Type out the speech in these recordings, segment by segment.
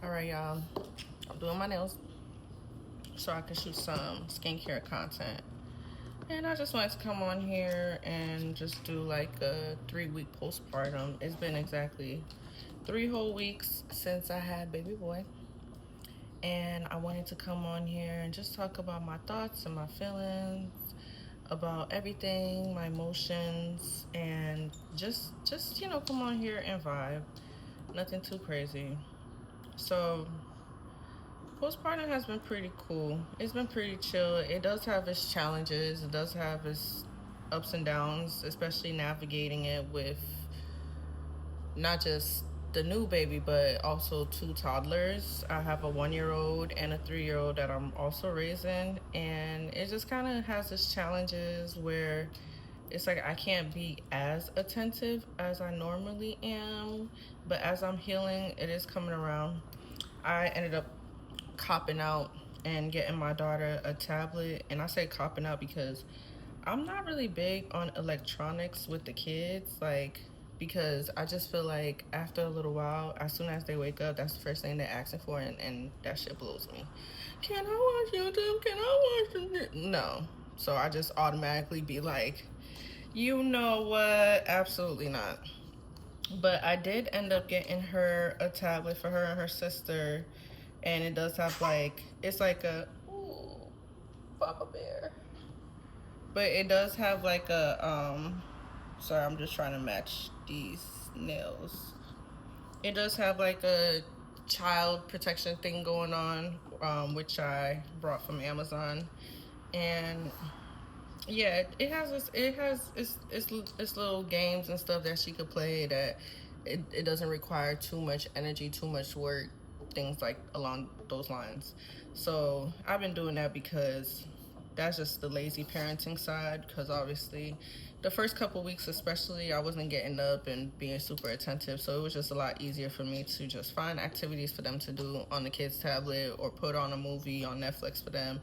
Alright, y'all. I'm doing my nails so I can shoot some skincare content. And I just wanted to come on here and just do like a 3-week postpartum. It's been exactly 3 whole weeks since I had baby boy. And I wanted to come on here and just talk about my thoughts and my feelings, about everything, my emotions, and just come on here and vibe. Nothing too crazy. So postpartum has been pretty cool. It's been pretty chill. It does have its challenges. It does have its ups and downs, especially navigating it with not just the new baby, but also 2 toddlers. I have a 1-year-old and a 3-year-old that I'm also raising, and it just kind of has its challenges where it's like I can't be as attentive as I normally am, but as I'm healing, it is coming around. I ended up copping out and getting my daughter a tablet, and I say copping out because I'm not really big on electronics with the kids, like, because I just feel like after a little while, as soon as they wake up, that's the first thing they're asking for, and that shit blows me. Can I watch YouTube? Can I watch YouTube? No. So I just automatically be like, you know what? Absolutely not. But I did end up getting her a tablet for her and her sister, and it does have like, it's like a, ooh, Papa Bear. But it does have like a, sorry, I'm just trying to match these nails. It does have like a child protection thing going on, which I brought from Amazon. And yeah, it has its little games and stuff that she could play that it doesn't require too much energy, too much work, things like along those lines. So I've been doing that because that's just the lazy parenting side, because obviously the first couple weeks especially, I wasn't getting up and being super attentive, so it was just a lot easier for me to just find activities for them to do on the kids' tablet or put on a movie on Netflix for them,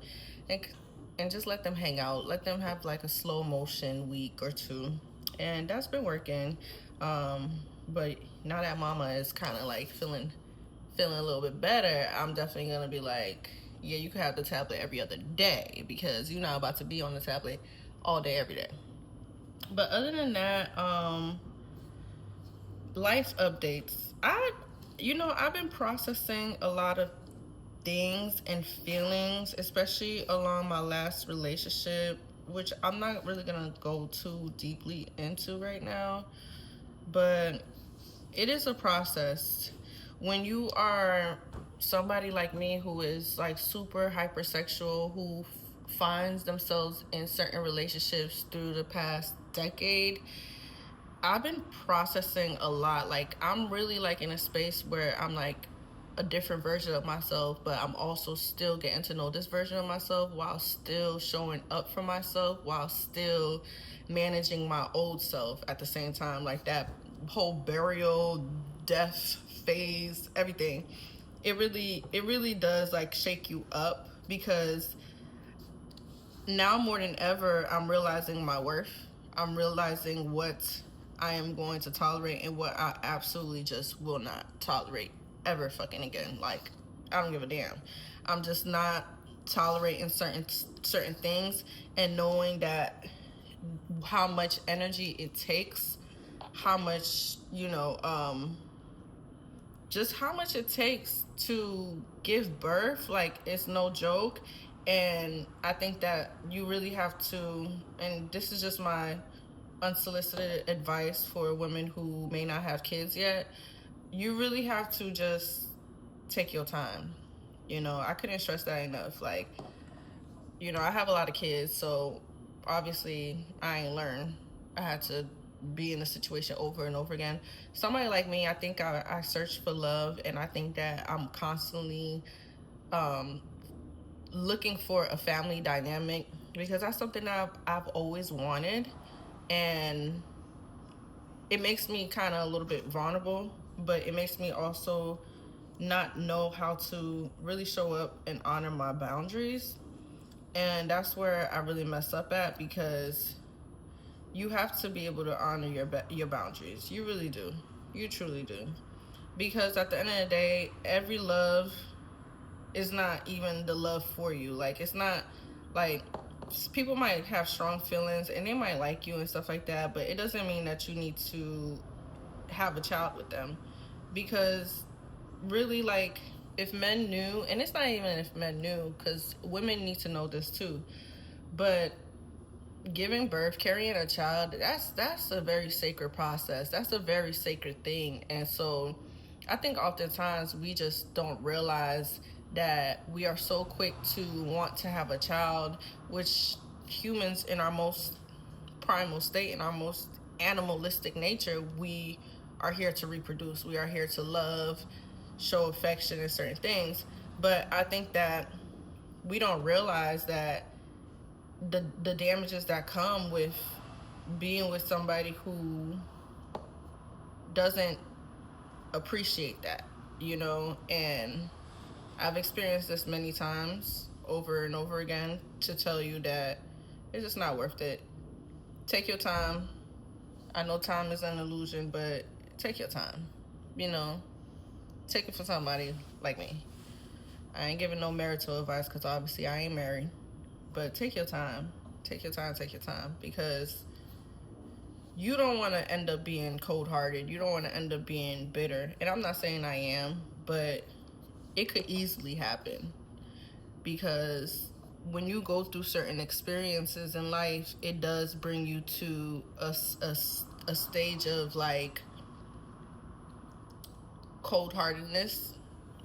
and just let them hang out, let them have like a slow motion week or 2, and that's been working. But now that mama is kind of like feeling a little bit better, I'm definitely gonna be like, yeah, you can have the tablet every other day, because you're not about to be on the tablet all day every day. But other than that, life updates. I've been processing a lot of things and feelings, especially along my last relationship, which I'm not really gonna go too deeply into right now, but it is a process. When you are somebody like me who is like super hypersexual, who finds themselves in certain relationships through the past decade, I've been processing a lot. Like, I'm really like in a space where I'm like a different version of myself, but I'm also still getting to know this version of myself while still showing up for myself, while still managing my old self at the same time. Like, that whole burial, death phase, everything. It really does like shake you up, because now more than ever, I'm realizing my worth. I'm realizing what I am going to tolerate and what I absolutely just will not tolerate ever fucking again. Like, I don't give a damn. I'm just not tolerating certain things, and knowing that how much energy it takes, how much, just how much it takes to give birth, like, it's no joke. And I think that you really have to, and this is just my unsolicited advice for women who may not have kids yet, you really have to just take your time. I couldn't stress that enough. Like, I have a lot of kids, so obviously I ain't learned. I had to be in a situation over and over again. Somebody like me, I think I search for love, and I think that I'm constantly looking for a family dynamic, because that's something that I've always wanted, and it makes me kind of a little bit vulnerable, but it makes me also not know how to really show up and honor my boundaries. And that's where I really mess up at, because you have to be able to honor your boundaries. You really do. You truly do. Because at the end of the day, every love is not even the love for you. Like, it's not like, people might have strong feelings and they might like you and stuff like that, but it doesn't mean that you need to have a child with them. Because really, like, if men knew, and it's not even if men knew, because women need to know this too, but giving birth, carrying a child, that's a very sacred process. That's a very sacred thing. And so I think oftentimes we just don't realize that we are so quick to want to have a child, which humans in our most primal state, in our most animalistic nature, we are here to reproduce. We are here to love, show affection and certain things. But I think that we don't realize that the damages that come with being with somebody who doesn't appreciate that, you know. And I've experienced this many times over and over again to tell you that it's just not worth it. Take your time. I know time is an illusion, but take your time, you know. Take it from somebody like me. I ain't giving no marital advice because obviously I ain't married. But take your time. Take your time, take your time. Because you don't want to end up being cold-hearted. You don't want to end up being bitter. And I'm not saying I am, but it could easily happen. Because when you go through certain experiences in life, it does bring you to a stage of, like, cold-heartedness,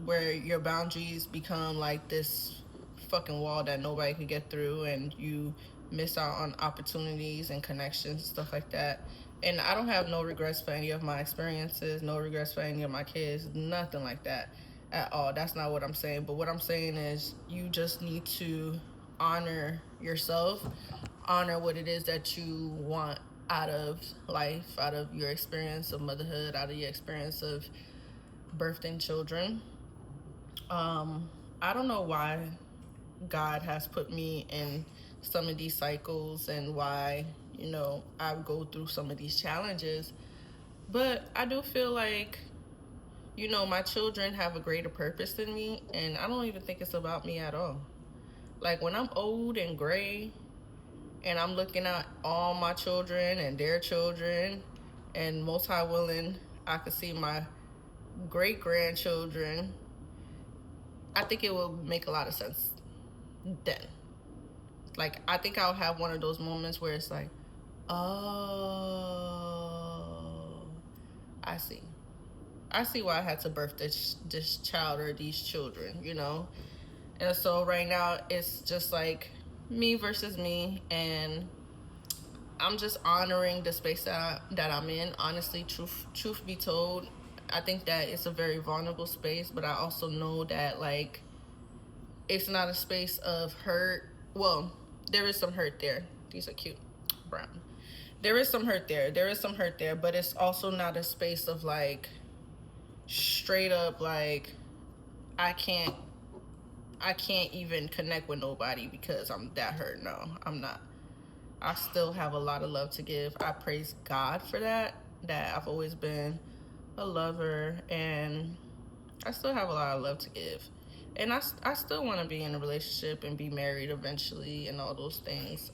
where your boundaries become like this fucking wall that nobody could get through, and you miss out on opportunities and connections, stuff like that. And I don't have no regrets for any of my experiences, no regrets for any of my kids, nothing like that at all. That's not what I'm saying. But what I'm saying is, you just need to honor yourself, honor what it is that you want out of life, out of your experience of motherhood, out of your experience of birthing children. I don't know why God has put me in some of these cycles and why, you know, I go through some of these challenges. But I do feel like, you know, my children have a greater purpose than me, and I don't even think it's about me at all. Like, when I'm old and gray and I'm looking at all my children and their children, and most high willing, I could see my great grandchildren, I think it will make a lot of sense then. Like, I think I'll have one of those moments where it's like, oh, I see why I had to birth this child or these children, you know. And so right now it's just like me versus me, and I'm just honoring the space that I'm in. Honestly, truth be told, I think that it's a very vulnerable space, but I also know that, like, it's not a space of hurt. Well, there is some hurt there. These are cute, brown. There is some hurt there. But it's also not a space of, like, straight up, like, I can't even connect with nobody because I'm that hurt. No, I'm not. I still have a lot of love to give. I praise God for that I've always been a lover, and I still have a lot of love to give. And I still want to be in a relationship and be married eventually and all those things.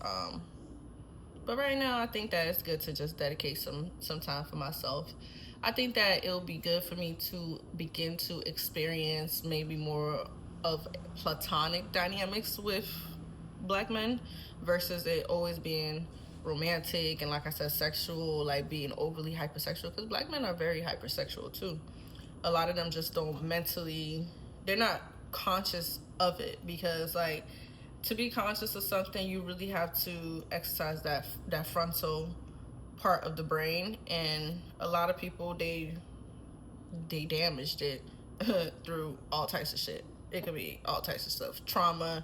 But right now, I think that it's good to just dedicate some time for myself. I think that it'll be good for me to begin to experience maybe more of platonic dynamics with Black men versus it always being romantic and, like I said, sexual, like being overly hypersexual, because Black men are very hypersexual too. A lot of them just don't mentally, they're not conscious of it, because, like, to be conscious of something, you really have to exercise that frontal part of the brain, and a lot of people, they damaged it through all types of shit. It could be all types of stuff. Trauma,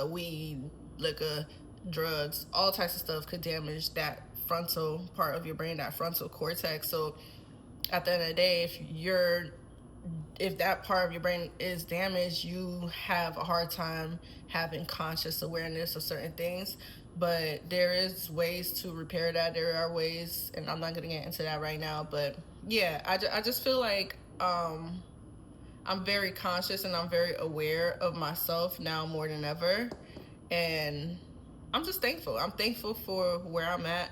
weed, liquor, drugs, all types of stuff could damage that frontal part of your brain, that frontal cortex. So at the end of the day, if that part of your brain is damaged, you have a hard time having conscious awareness of certain things. But there is ways to repair that. There are ways, and I'm not going to get into that right now. But yeah, I just feel like I'm very conscious and I'm very aware of myself now more than ever. And I'm just thankful. I'm thankful for where I'm at.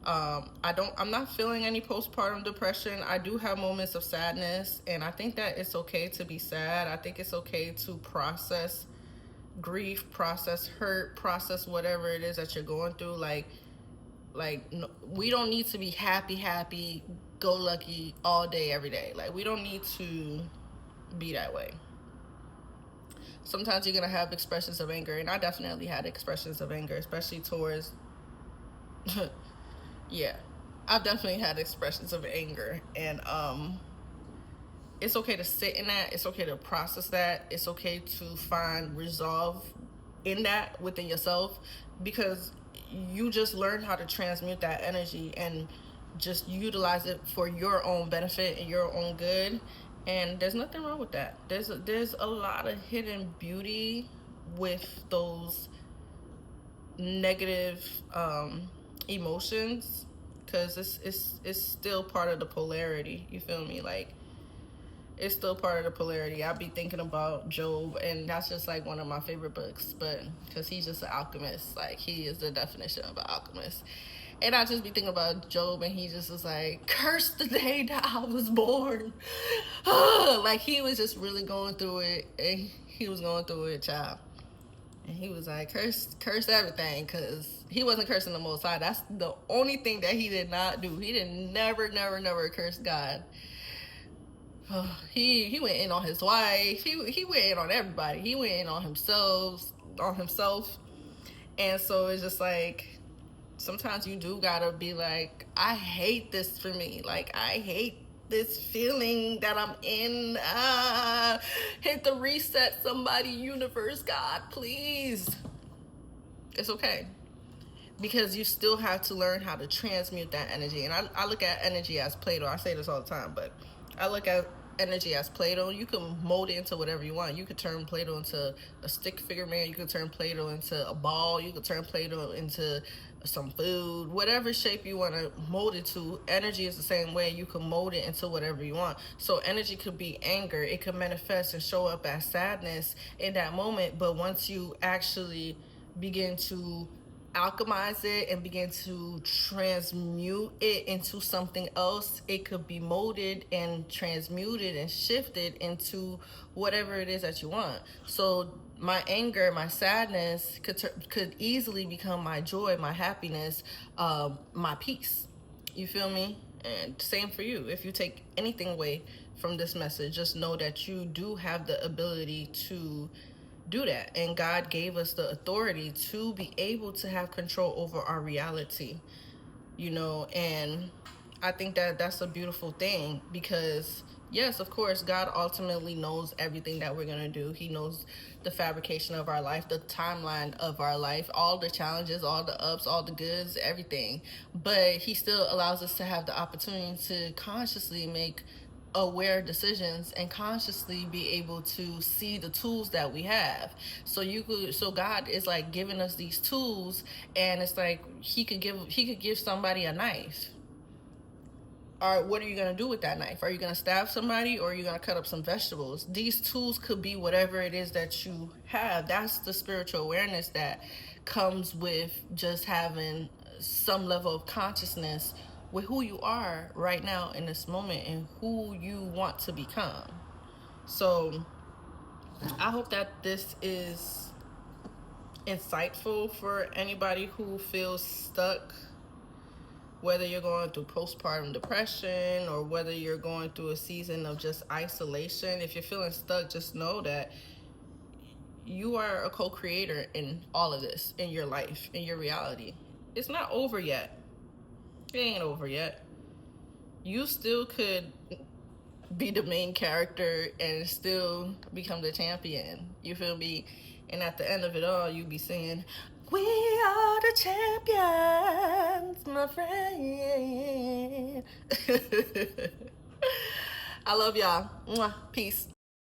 I'm not feeling any postpartum depression. I do have moments of sadness, and I think that it's okay to be sad. I think it's okay to process grief, process hurt, process whatever it is that you're going through. No, we don't need to be happy, go lucky all day, every day. Like, we don't need to be that way. Sometimes you're gonna have expressions of anger, and I definitely had expressions of anger, especially towards yeah, I've definitely had expressions of anger, and it's okay to sit in that. It's okay to process that. It's okay to find resolve in that within yourself, because you just learn how to transmute that energy and just utilize it for your own benefit and your own good. And there's nothing wrong with that. There's a lot of hidden beauty with those negative emotions, because it's still part of the polarity. You feel me? Like, it's still part of the polarity. I be thinking about Job, and that's just like one of my favorite books, but because he's just an alchemist. Like, he is the definition of an alchemist. And I just be thinking about Job, and he just was like, curse the day that I was born. Like, he was just really going through it, and he was going through it, child. And he was like, curse everything, because he wasn't cursing the Most High. That's the only thing that he did not do. He did never curse God. He went in on his wife. He went in on everybody. He went in on himself. And so it's just like, sometimes you do gotta be like, I hate this for me. Like, I hate this feeling that I'm in. Hit the reset, somebody, universe, God, please. It's okay, because you still have to learn how to transmute that energy. And I look at energy as Play-Doh. I say this all the time, but I look at energy as Play-Doh. You can mold it into whatever you want. You could turn Play-Doh into a stick figure man. You could turn Play-Doh into a ball. You could turn Play-Doh into some food. Whatever shape you want to mold it to, energy is the same way. You can mold it into whatever you want. So energy could be anger. It could manifest and show up as sadness in that moment. But once you actually begin to alchemize it and begin to transmute it into something else, it could be molded and transmuted and shifted into whatever it is that you want. So my anger, my sadness could easily become my joy, my happiness, my peace. You feel me? And same for you. If you take anything away from this message, just know that you do have the ability to do that, and God gave us the authority to be able to have control over our reality, and I think that that's a beautiful thing, because yes, of course, God ultimately knows everything that we're going to do. He knows the fabrication of our life, the timeline of our life, all the challenges, all the ups, all the goods, everything, but he still allows us to have the opportunity to consciously make aware decisions and consciously be able to see the tools that we have. So God is like giving us these tools, and it's like he could give somebody a knife. Or what are you going to do with that knife? Are you going to stab somebody, or are you going to cut up some vegetables? These tools could be whatever it is that you have. That's the spiritual awareness that comes with just having some level of consciousness with who you are right now in this moment and who you want to become. So I hope that this is insightful for anybody who feels stuck, whether you're going through postpartum depression or whether you're going through a season of just isolation. If you're feeling stuck, just know that you are a co-creator in all of this, in your life, in your reality. It's not over yet. It ain't over yet. You still could be the main character and still become the champion. You feel me? And at the end of it all, you be singing, "We are the champions, my friend." I love y'all. Mwah. Peace.